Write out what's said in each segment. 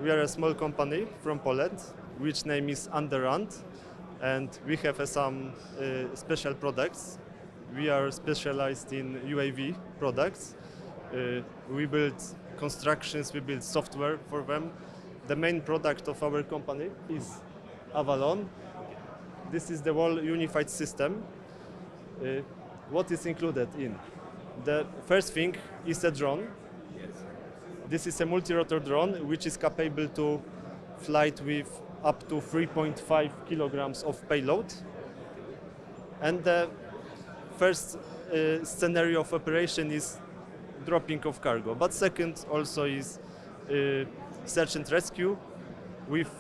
We are a small company from Poland, which name is Underrand, and we have some special products. We are specialized in UAV products. We build constructions, we build software for them. The main product of our company is Avalon. This is the whole unified system. What is included in? The first thing is a drone. This is a multi-rotor drone which is capable to fly with up to 3.5 kilograms of payload. And the first scenario of operation is dropping of cargo. But second also is search and rescue with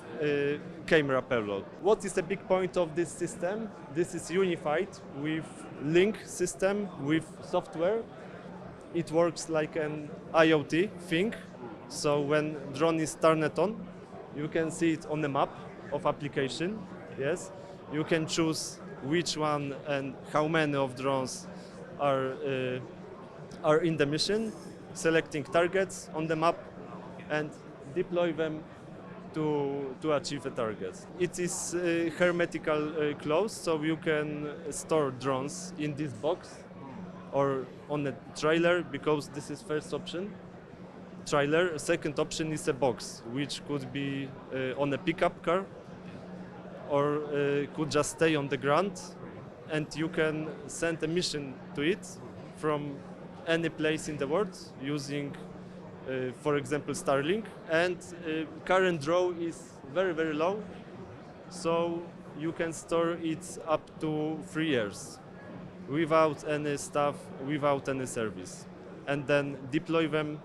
camera payload. What is the big point of this system? This is unified with link system with software. It works like an IoT thing. So when drone is turned on, you can see it on the map of application. Yes, you can choose which one and how many of drones are in the mission, selecting targets on the map and deploy them to achieve a target. It is hermetically closed, so you can store drones in this box or on a trailer, because this is first option. Trailer. Second option is a box, which could be on a pickup car or could just stay on the ground, and you can send a mission to it from any place in the world using, for example, Starlink. And current draw is very, very low, so you can store it up to 3 years without any stuff, without any service, and then deploy them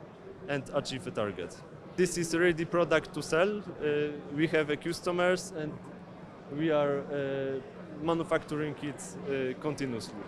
and achieve a target. This is a ready product to sell. We have customers and we are manufacturing it continuously.